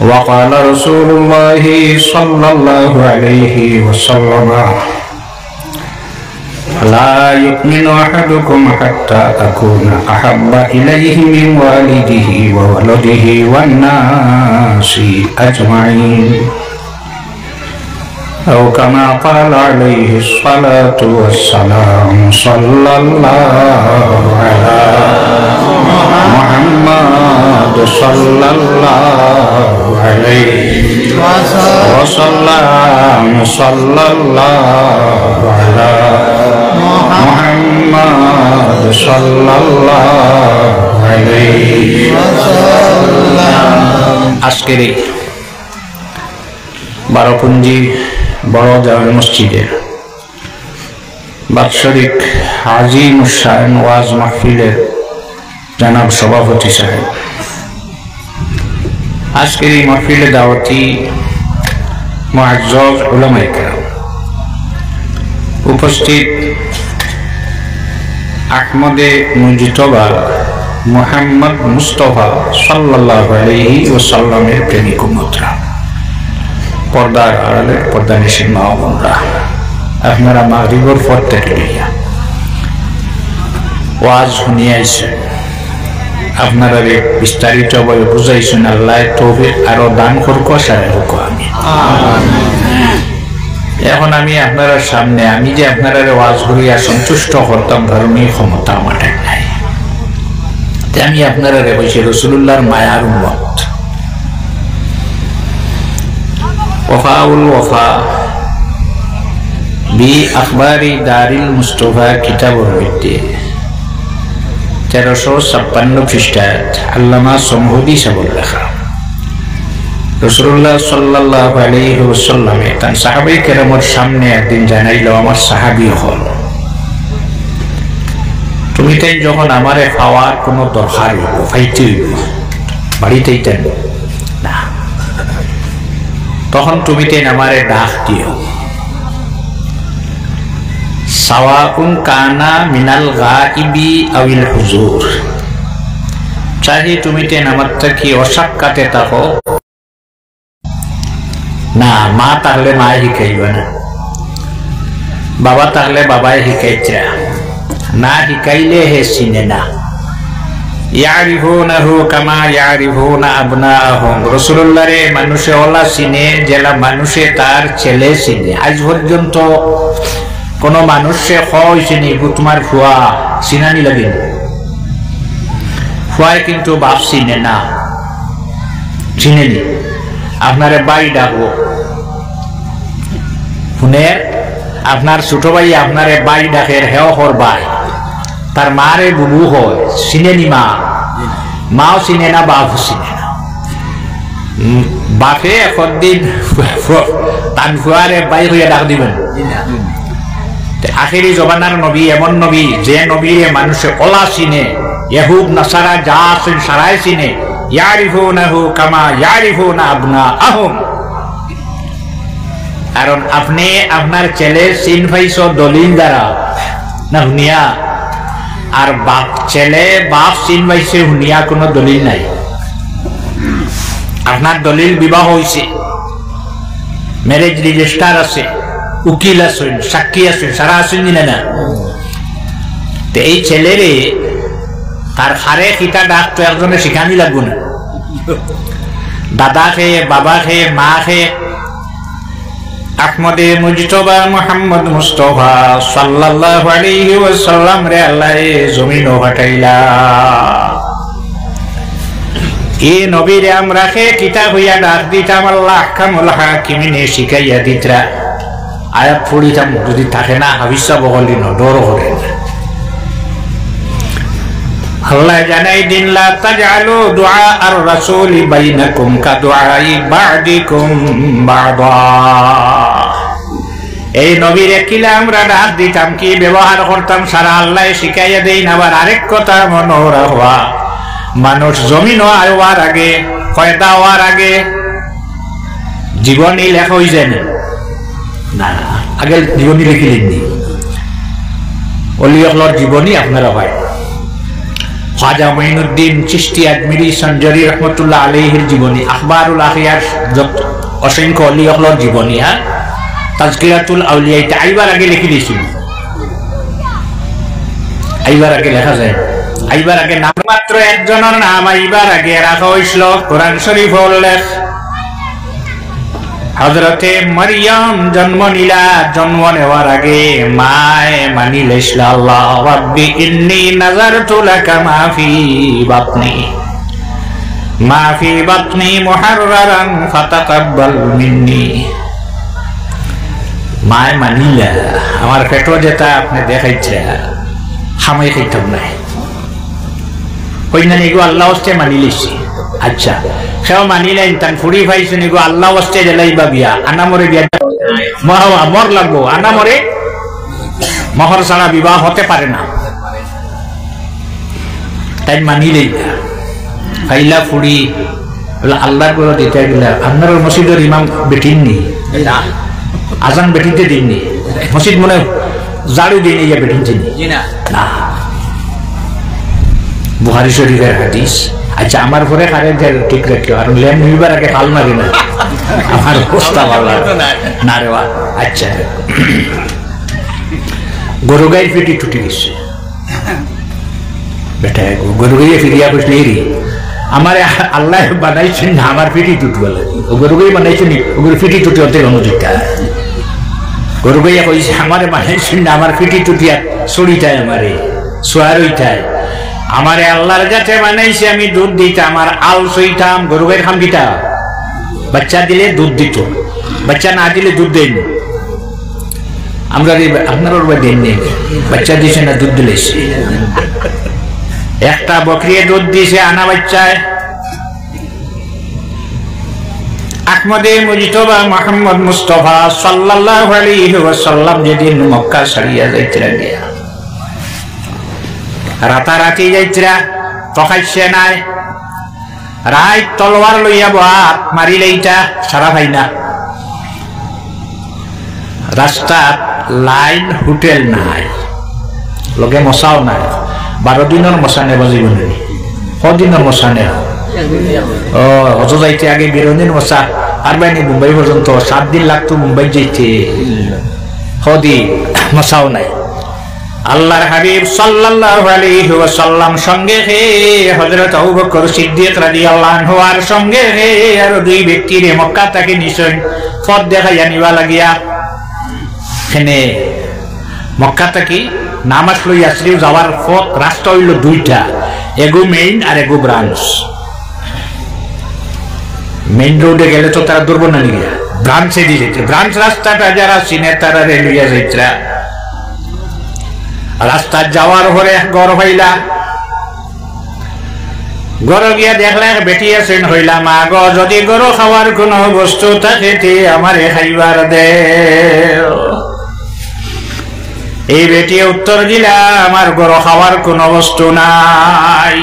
وقال رسول الله صلى الله عليه وسلم لا يؤمن أحدكم حتى أكون أحب إليه من والده وولده والناس أجمعين أو كما قال عليه الصلاة والسلام صلى الله على محمد صلى الله عليه وسلم صلى الله على محمد صلى الله عليه وسلم আজকের বারোপুঞ্জি বড় জামে মসজিদে বাৎসরিক হাজি মুশাইন ওয়াজ মাহফিলের জনাব সভাপতি সাহেব, আজকের এই মাহফিলে দাওয়াতি মুআজ্জাজ উলামায়ে কেরাম, উপস্থিত আহমদে মুজতবা মুহাম্মদ মুস্তাফা সাল্লাল্লাহু আলাইহি ওয়াসাল্লামের প্রেমিক উম্মতরা, পর্দার আড়ালে পর্দানিশীন মা ও বোনরা, আপনারা মাগরিবের পর থেকে ওয়াজ শুনিয়ে আইছেন, আপনারা বিস্তারিত ভাবে বুঝাইছেন। আল্লাহ তৌফিক আরো দান করুক, সারা হোক আমি। এখন আমি আপনারা সামনে আমি যে আপনারা ওয়াজ করিয়া সন্তুষ্ট করতাম ধর্মীয় ক্ষমতা আমার নাই, আমি আপনারা বলছি রাসূলুল্লাহর মায়ার উম্মত, ওয়াফাউল ওয়াফা বি আখবারি দারিল মুস্তাফা কিতাবুর মধ্যে 1356 পৃষ্ঠায় আল্লামা সমহুদি সাহেব লেখা, রাসূলুল্লাহ সাল্লাল্লাহু আলাইহি ওয়াসাল্লাম তার সাহাবায়ে কেরামের সামনে একদিন জানাইল, আমার সাহাবী হল, তুমি তাই যখন আমারে খাওয়ার কোনো দরকার হইব, ফাইতে হইব, বাড়িতেই তেন না, তখন তুমি তাই আমারে ডাক দিও, সাওয়াউন কানা মিনাল গাইবি আউল হুজুর, চাহি তুমি তেন আমার থেকে অসাক্ষাতে থাকো না, মা তাহলে মা শিখাইবে না, বাবা তাহলে বাবাই শিখাইছে না, শিখাইলে হে চিনে না, ইয়ারিফুনাহু কামা ইয়ারিফুনা আবনাহুম, রাসূলুল্লাহরে মানুষে ওলা চিনে জেলা মানুষে তার ছেলে চিনে। আজ পর্যন্ত কোন মানুষে হইছে নি তোমার ফুয়া চিনানি লাগে, ফুয়ায় কিন্তু বাপ চিনে না, চিনেনি। আপনারে বাই ডাকবো, শুনে আপনার ছোট ভাই আপনারে বাই ডাকের হেও হর বাই, তার মারে বুবু হয়, চিনেনি মা, মাও চিনে না, বাপও চিনে না। বাপে একদিন তান ফুয়ারে বাই হইয়া ডাক দিবেন। আখেরি জমানার নবী এমন নবী যে নবীরে মানুষে ওলা চিনে, ইহুদ নাসারা যা আছেন সারাই চিনে, ইয়ারিফুনাহু কামা ইয়ারিফুনা আবনাহুম। কারণ আপনি আপনার ছেলে চিন পাইছো দলিল দ্বারা না শুনিয়া, আর বাপ ছেলে বাপ চিন পাইছে শুনিয়া কোনো দলিল নাই। আপনার দলিল বিবাহ হয়েছে, ম্যারেজ রেজিস্টার আছে, উকিল আছেন, সাক্ষী আছেন, সারা আছেন না না, তো এই ছেলেরে তার হারে কিতা ডাকতো একজনে শিখানি লাগবো না, দাদা খেয়ে বাবা খেয়ে মা খেয়ে আহমদে মুজতবা মুহাম্মদ মুস্তাফা সাল্লাল্লাহু আলাইহি ওয়াসাল্লাম রে আল্লাহ জমিন পাঠাইলা, এ নবীরে আমরা খেয়ে কিতাব হইয়া ডাক দিতাম, আল্লাহ আহকামুল হাকিমিনে শিখাইয়া দিতরা, আয়াত পড়িতাম, যদি থাকে না হাবিসা বগলি ন ডর করে আল্লাহ জানাই দিন, লা তাজআলু দুআ আর রাসূলি বাইনাকুম কা দুআই বা'দিকুম বা'দা। এই নবীর কিলা আমরা ডাক দিতাম, কি ব্যবহার করতাম সারা আল্লাহ শিখাইয়া দেই না। আবার আরেক কথা মনে রাখবা, মানুষ জমিন হওয়ার আগে, পয়দা হওয়ার আগে জীবনী লেখা হয়ে যায় না, আগে জীবনী লিখিলেননি, অলি অকলর জীবনী আপনারা হয়। খাজা মঈনুদ্দিন চিশতি আজমিরি সঞ্জরি রহমতুল্লাহ আলাইহির জীবনী, আখবারুল আখিয়ার অসংখ্য অলি হলর জীবনী, তাজকিরাতুল আউলিয়া, এটা আইবার আগে লিখে দিয়েছিল। আইবার আগে লেখা যায়, আইবার আগে নাম মাত্র একজনের নাম আইবার আগে রাখা হয়েছিল। কোরআন শরীফ উল্লেখ, হযরতে মারিয়াম জন্ম নিলা, জন্ম নেওয়ার আগে মায় মানিলে আল্লাহ রাব্বি ইন্নী নাযারতু লাকা মা ফি বাতনি মুহাররারান ফাতাকাব্বাল মিন্নি। মায় মানিলা আমার পেটো যেটা আপনি দেখাইছে হামাই খাইতাম নাই, কইনা নিগো আল্লাহ হস্তে মানি লিছি। আচ্ছা সেও মানিলেন, তান ফুড়ি পাইছো নিগো আল্লাহ হস্তে জেলাইবা বিয়া, আনামরে বিয়া মর লাগবো, আনামরে মহর ছাড়া বিবাহ হতে পারে না, তাই মানিলেই ফাইলা ফুড়ি আল্লাহর করে দিতে গেলা। আপনার মসজিদের ইমাম বেটিননি, আজান বেটিনতে দিননি, মসজিদ মনে জাড়ু দিয়ে নিয়ে বেটিনছে না। বুখারী শরীফের হাদিস। আচ্ছা আমার পরে কারে ঠিক রাখিও, আর ল্যাম নিবার আগে ফাল মারি না, আমার অবস্থা ভালো না রে। আচ্ছা গরু গাই ফিটি টুটি গেছে বেটা, গরু গাইয়ে ফিরিয়া বসলে রে আমার আল্লাহ বানাইছেন না আমার ফিটি টুটবে লাগে, ও গরু গাই বানাইছেন ওগুলো ফিটি টুটি অর্ধেক অনুযোগটা। গরু গাইয়া কইছে আমারে বানাইছেন না আমার ফিটি টুটিয়া ছড়িটায় আমারে সোয়ার ওইটায়, আমারে আল্লাহর কাছে বানাইছে আমি দুধ দিতাম আর আল সইতাম। গরু গাইয়ের খাম দিতা, বাচ্চা দিলে দুধ দিত, বাচ্চা না দিলে দুধ দেন। আমরা আপনার ওর দেন নেই, বাচ্চা দিছে না দুধ দিলেছে। একটা বকরিয়ে দুধ দিছে আনা বাচ্চায়। আহমদে মুজতবা মুহাম্মদ মুস্তাফা সাল্লাল্লাহু আলাইহি ওয়াসাল্লাম যেদিন মক্কা ছাড়িয়া যাইতেরা গিয়া, রাতারাতি যাইতেরা তখাইছে নাই, রায় তলোয়ার লইয়া বাত মারিলে ইটা সারা ভাই না। রাস্তা লাইন হোটেল নাই, লগে মশাও নাই, 12 দিনের মশা নেব জীবনে, কদিনের মশা নেব অত যাইতে আগে 12 দিন মশা আর বাইনি মুম্বাই পর্যন্ত 7 দিন লাগতো মুম্বাই যাইতে, কদিন মশাও নাই। আল্লাহর হাবিব সাল্লাল্লাহু আলাইহি ওয়াসাল্লাম সঙ্গে হে হযরত আবু বকর সিদ্দিক রাদিয়াল্লাহু আনহু আর সঙ্গে হে আর দুই ব্যক্তির মক্কা থেকে নিছেন পথ দেখাইয়া নিবা লাগিয়া। এখানে মক্কা থেকে নামাজ লইয়া শ্রী যাওয়ার পথ রাস্তা হইল দুইটা, এগো মেইন আর এগো ব্রাঞ্চ। মেইন রোডে গেলে তো তারা দূরব না নিয়ে ব্রাঞ্চে দিয়ে যেতে, ব্রাঞ্চ রাস্তাটা যারা চিনে তারা রেলুইয়া যাইতরা। রাস্তা যাওয়ার পরে গড় হইলা, গড় গিয়া দেখলে বেটি আছেন, হইলা মা গো যদি গরু খাওয়ার কোন বস্তু থাকে আমারে খাইবার দে। এই বেটি উত্তর দিলা আমার গরু খাওয়ার কোন বস্তু নাই,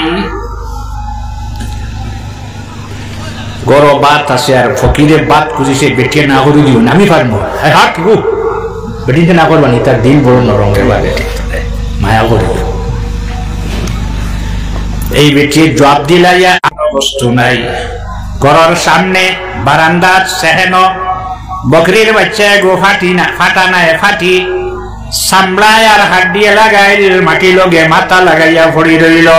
গরু বাত আছে আর ফকিরে বাত খুঁজিছে, বেটিয়ে না করে দিও আমি পারবো। হাট গু বেটিতে না করবানি, তার দিন বড় নরম বেটি মায়া করে। এই বেটির জবাব দিলাইয়া বস্তু নাই। ঘরের সামনে বারান্দা সেহেন বকরির বাচ্চা গো ফাটি না ফাটা নাই, ফাটি সামলায় আর হাত দিয়ে লাগাইল, মাটি লগে মাথা লাগাইয়া পড়ি রইল।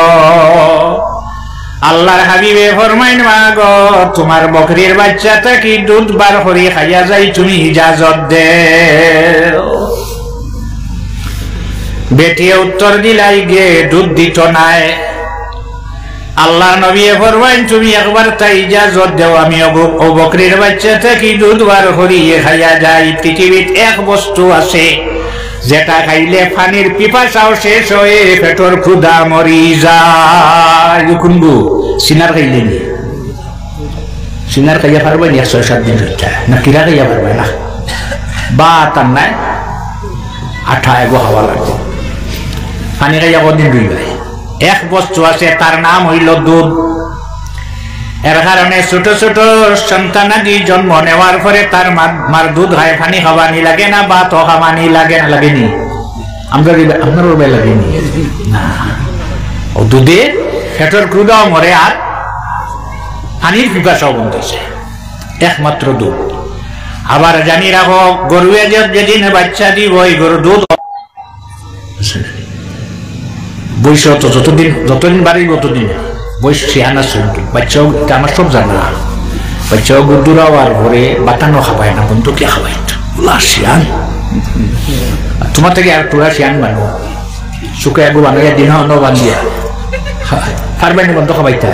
আল্লাহর হাবিবে ফরমাইন মা গো তোমার বকরির বাচ্চাটা কি দুধ বার হরি খাইয়া যাই, তুমি ইজাজত দে। বেটিয়ে উত্তর দিলাই গে দুধ দিত নাই। আল্লাহ নবী ফরমাইন তুমি একবার তাই ইজাজত দেও, আমি ও বকরির বাচ্চাটা কি দুধ বার হরিয়ে খাইয়া যাই। পৃথিবীত এক বস্তু আছে যেটা খাইলে পানির পিপাসাও শেষ হয়ে পেটর ক্ষুধা মরি যায়। কোনগু সিনার খাইলে নি, সিনার খাইয়া পারবে নি 6-7 দিন না, কিরা খাইয়া পারবে না, বা তার নাই আঠা এগো হাওয়া লাগবে, পানি খাইয়া কদিন রইবে। এক বস্তু আছে তার নাম হইল দুধ। এর কারণে ছোট ছোট সন্তানাদি জন্ম নেওয়ার পরে তার মার দুধ হয়, পানি খাওয়ানি লাগে না, বা তো খাওয়ানি লাগে না, লাগেনি? আপনার লাগেনি না? ও দুধে পেটের ক্রুদাও মরে আর পানির পিপাসাও বন্ধ হয়েছে, একমাত্র দুধ। আবার জানি রাখো গরু যেদিন বাচ্চা দিব ওই গরু দুধ বৈশ যতদিন বাড়ি ততদিন বৈশ শিয়ানা শুনতো বাচ্চাও আমার সব জানা বাচ্চাও গুদুরাও আর ঘরে বাতানো খাবাই না বন্ধু কে খাবাই শিয়ান তোমার থেকে আর তোরা শিয়ান বানো শুকে আগু বানাইয়া দিন বান্ধিয়া পারবেন বন্ধ খাবাইতে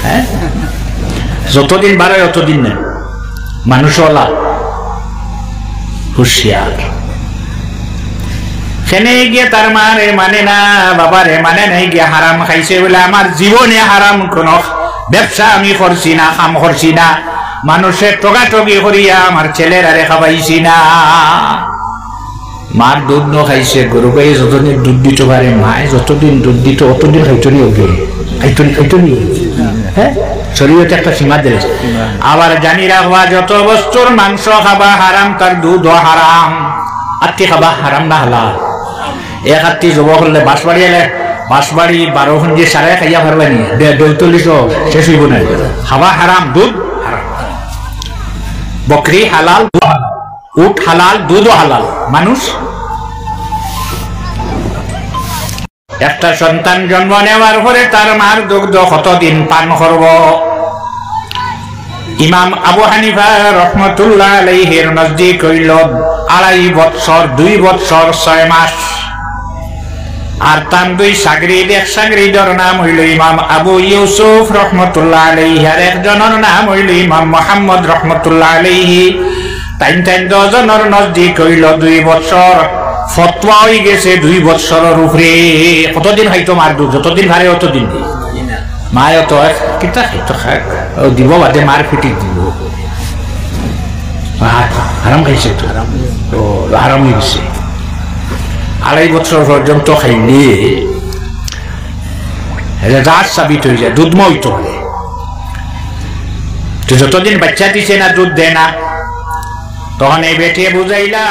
হ্যাঁ যতদিন বাড়ায় অতদিন নেই মানুষওয়ালা হুশিয়ার। সেনে গিয়ে তার মারে মানে না বাবারে মানে নাই গিয়ে হারাম খাইছে বলে আমার জীবনে হারাম কোন ব্যবসা আমি করছি না, কাম করছি না, মানুষের টগাটগি করিয়া আমার ছেলের আরে খাবাইছি না। মার দুধ ন খাইছে গরু গাই যতদিন দুধ দিত পারে মায় যতদিন দুধ দিত অতদিন খাইতনি খাইতনি হ্যাঁ শরীয়তে একটা সীমা দিলে। আবার জানি রাখবা যত বস্তুর মাংস খাবা হারাম তার দুধ হারাম। আত্মি খাবা হারাম না হালাল। এক আত্মি জব করলে বাঁশবাড়ি এলে বাঁশবাড়ি 12 ঘন্টি সারে খাইয়া পারবে নি 42 শেষ হইব না। খাবা হারাম দুধ হারাম। বকরি হালাল উট হালাল দুধও হালাল। মানুষ একটা সন্তান জন্ম নেওয়ার পরে তার মার দুগ্ধ কতদিন পান করব? ইমাম আবু হানিফা রহমতুল্লাহ আলাইহির নজদিক হইল 2.5 বৎসর 2 বৎসর 6 মাস। আর তার 2 সাগরিদ, এক সাগরিদর নাম হইল ইমাম আবু ইউসুফ রহমতুল্লাহ আলাইহি, আর একজনের নাম হইল ইমাম মুহাম্মদ রহমতুল্লাহ আলাইহি। তাইন 10 জনের নজদিক হইল 2 বৎসর। ফতোয়া হয়ে গেছে 2 বৎসরের উপরে। কতদিন খাইতো মার দুধ? যতদিন ভারে অতদিন মায় তো কিতা খাইতো খাক দিব বাদে মার ফিটি দিব। হারাম খাইছে তো হারাম হয়ে গেছে। 2.5 বছর পর্যন্ত খাইলে রাজ সাবিত হয়ে যায়, দুধমা হইতে পারে। তো যতদিন বাচ্চা দিছে না দুধ দেয় না তখন এই বেটে বুঝাইলা